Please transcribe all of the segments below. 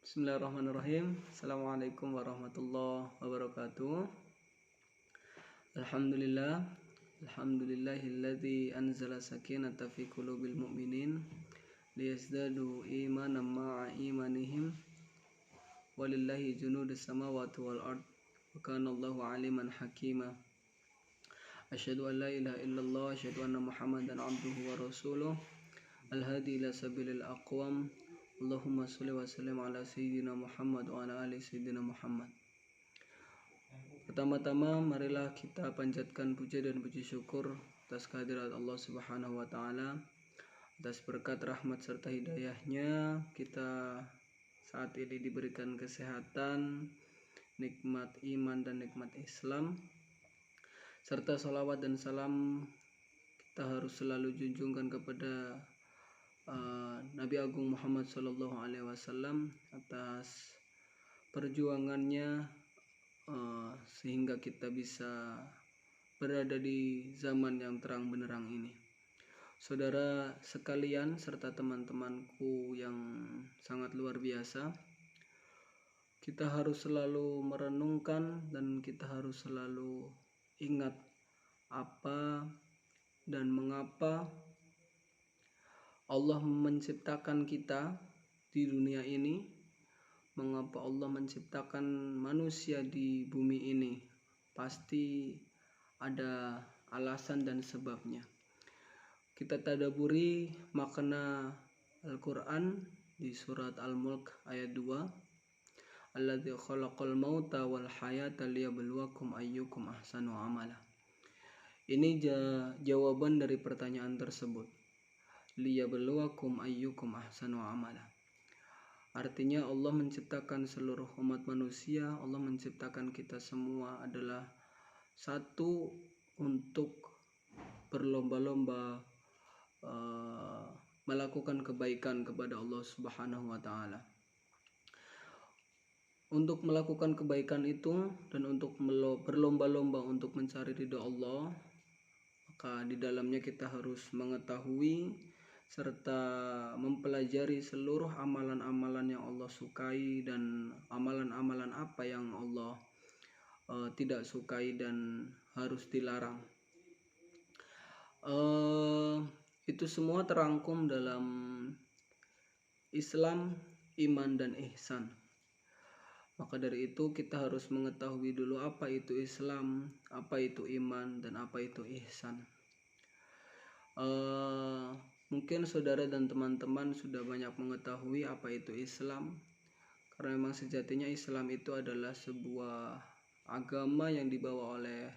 Bismillahirrahmanirrahim. Assalamualaikum warahmatullahi wabarakatuh. Alhamdulillah. Alhamdulillahilladzi anzala sakinata fi qulubil mu'minin liyazdadu imanan ma'a imanihim. Walillahi junudus samawati wal ard. Wa kana Allahu aliman hakima. Asyhadu an la ilaha illallah, asyhadu anna Muhammadan abduhu wa rasuluh. Al-hadi ila sabilil aqwam. Allahumma sholli wa sallim ala sayyidina Muhammad wa ala ali sayyidina Muhammad. Pertama-tama marilah kita panjatkan puja dan puji syukur atas kehadirat Allah Subhanahu wa taala, atas berkat rahmat serta hidayahnya kita saat ini diberikan kesehatan, nikmat iman dan nikmat Islam, serta salawat dan salam kita harus selalu junjungkan kepada Nabi Agung Muhammad Sallallahu Alaihi Wasallam atas perjuangannya sehingga kita bisa berada di zaman yang terang benderang ini. Saudara sekalian serta teman-temanku yang sangat luar biasa, kita harus selalu merenungkan dan kita harus selalu ingat apa dan mengapa Allah menciptakan kita di dunia ini, mengapa Allah menciptakan manusia di bumi ini. Pasti ada alasan dan sebabnya. Kita tadaburi makna Al-Quran di surat Al-Mulk ayat 2. Alladzi khalaqal mauta wal hayata liyabluwakum ayyukum ahsanu amala. Ini jawaban dari pertanyaan tersebut. Liyabluwakum ayyukum ahsanu amala. Artinya Allah menciptakan seluruh umat manusia, Allah menciptakan kita semua adalah satu untuk berlomba-lomba melakukan kebaikan kepada Allah Subhanahu wa taala. Untuk melakukan kebaikan itu dan untuk berlomba-lomba untuk mencari ridha Allah, maka di dalamnya kita harus mengetahui serta mempelajari seluruh amalan-amalan yang Allah sukai dan amalan-amalan apa yang Allah tidak sukai dan harus dilarang. Itu semua terangkum dalam Islam, iman dan ihsan. Maka dari itu kita harus mengetahui dulu apa itu Islam, apa itu iman, dan apa itu ihsan. Mungkin saudara dan teman-teman sudah banyak mengetahui apa itu Islam, karena memang sejatinya Islam itu adalah sebuah agama yang dibawa oleh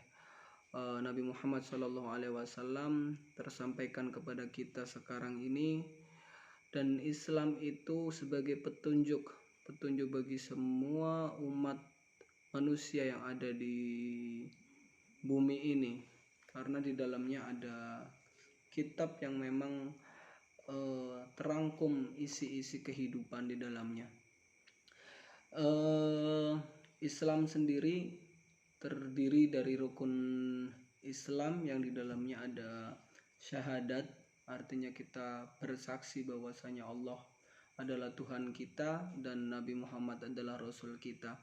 Nabi Muhammad SAW, tersampaikan kepada kita sekarang ini, dan Islam itu sebagai petunjuk bagi semua umat manusia yang ada di bumi ini, karena di dalamnya ada kitab yang memang terangkum isi-isi kehidupan di dalamnya. Islam sendiri terdiri dari rukun Islam yang di dalamnya ada syahadat, artinya kita bersaksi bahwasanya Allah adalah Tuhan kita dan Nabi Muhammad adalah Rasul kita.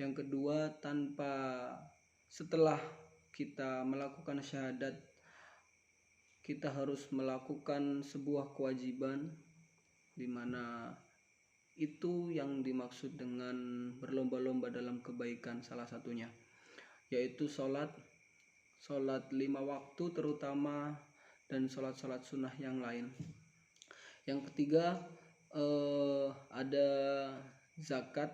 Yang kedua, setelah kita melakukan syahadat, kita harus melakukan sebuah kewajiban, di mana itu yang dimaksud dengan berlomba-lomba dalam kebaikan, salah satunya yaitu sholat 5 waktu terutama, dan sholat sunnah yang lain. Yang ketiga, ada zakat,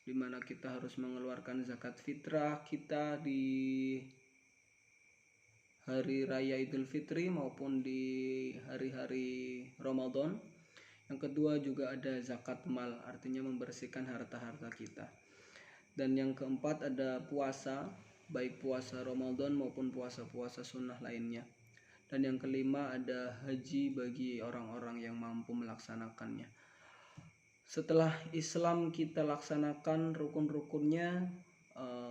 di mana kita harus mengeluarkan zakat fitrah kita di hari raya Idul Fitri maupun di hari-hari Ramadan. Yang kedua juga ada zakat mal, artinya membersihkan harta-harta kita. Dan yang keempat ada puasa, baik puasa Ramadan maupun puasa-puasa sunnah lainnya. Dan yang kelima ada haji bagi orang-orang yang mampu melaksanakannya. Setelah Islam kita laksanakan rukun-rukunnya,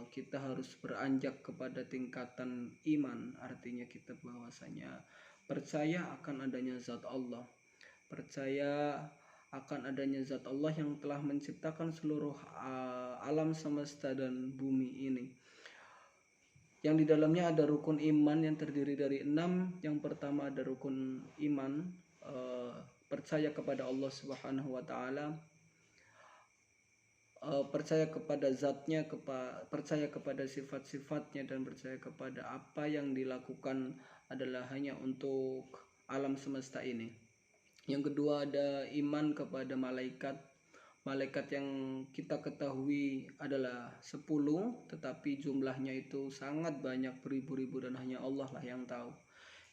kita harus beranjak kepada tingkatan iman, artinya kita bahwasanya percaya akan adanya zat Allah, percaya akan adanya zat Allah yang telah menciptakan seluruh alam semesta dan bumi ini. Yang di dalamnya ada rukun iman yang terdiri dari 6. Yang pertama ada rukun iman, percaya kepada Allah Subhanahu wa taala, percaya kepada zatnya, percaya kepada sifat-sifatnya, dan percaya kepada apa yang dilakukan adalah hanya untuk alam semesta ini. Yang kedua ada iman kepada malaikat. Malaikat yang kita ketahui adalah 10, tetapi jumlahnya itu sangat banyak, beribu-ribu, dan hanya Allah lah yang tahu.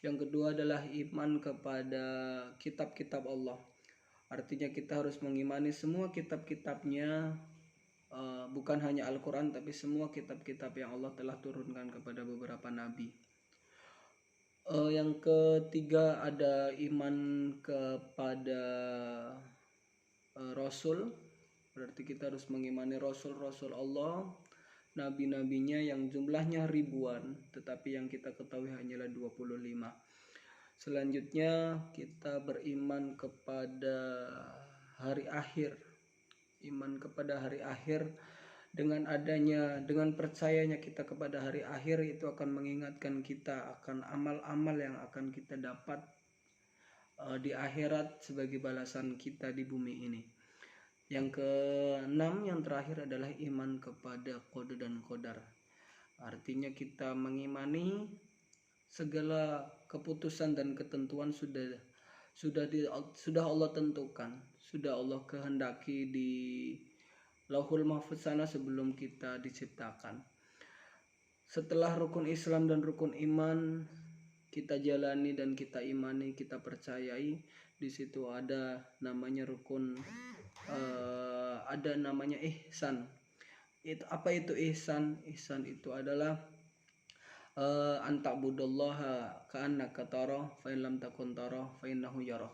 Yang kedua adalah iman kepada kitab-kitab Allah. Artinya kita harus mengimani semua kitab-kitabnya, bukan hanya Al-Quran, tapi semua kitab-kitab yang Allah telah turunkan kepada beberapa nabi. Yang ketiga ada iman kepada Rasul. Berarti kita harus mengimani Rasul-Rasul Allah, nabi-nabinya yang jumlahnya ribuan, tetapi yang kita ketahui hanyalah 25. Selanjutnya kita beriman kepada hari akhir. Iman kepada hari akhir, dengan percayanya kita kepada hari akhir, itu akan mengingatkan kita akan amal-amal yang akan kita dapat di akhirat sebagai balasan kita di bumi ini. Yang keenam, yang terakhir adalah iman kepada qada dan qadar. Artinya kita mengimani segala keputusan dan ketentuan sudah Allah tentukan, sudah Allah kehendaki di Lauhul Mahfuz sana sebelum kita diciptakan. Setelah rukun Islam dan rukun iman kita jalani dan kita imani, kita percayai, di situ ada namanya rukun, ada namanya ihsan. Apa itu ihsan? Ihsan itu adalah anta'budallaha ka'annaka tarah fa in lam takun tarah fa innahu yarah.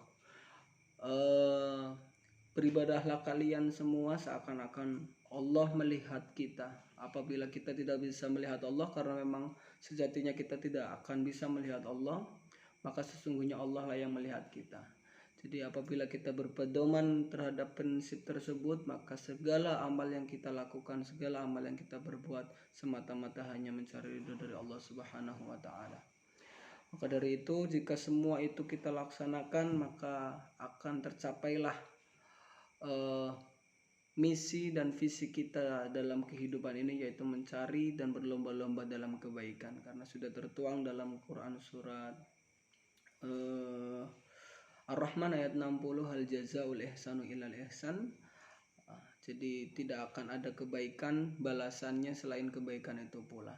Beribadahlah kalian semua seakan-akan Allah melihat kita. Apabila kita tidak bisa melihat Allah, karena memang sejatinya kita tidak akan bisa melihat Allah, maka sesungguhnya Allah lah yang melihat kita. Jadi apabila kita berpedoman terhadap prinsip tersebut, maka segala amal yang kita lakukan, segala amal yang kita berbuat semata-mata hanya mencari ridho dari Allah Subhanahu wa taala. Maka dari itu, jika semua itu kita laksanakan, maka akan tercapailah misi dan visi kita dalam kehidupan ini, yaitu mencari dan berlomba-lomba dalam kebaikan, karena sudah tertuang dalam Quran surat Ar-Rahman ayat 60, hal jazaul ihsanu illal ihsan. Jadi tidak akan ada kebaikan balasannya selain kebaikan itu pula.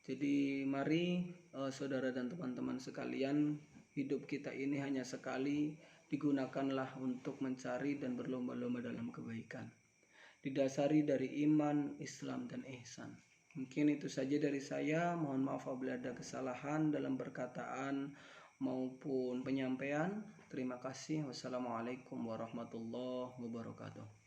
Jadi mari saudara dan teman-teman sekalian, hidup kita ini hanya sekali, digunakanlah untuk mencari dan berlomba-lomba dalam kebaikan, didasari dari iman, Islam, dan ihsan. Mungkin itu saja dari saya. Mohon maaf apabila ada kesalahan dalam perkataan maupun penyampaian. Terima kasih. Wassalamualaikum warahmatullahi wabarakatuh.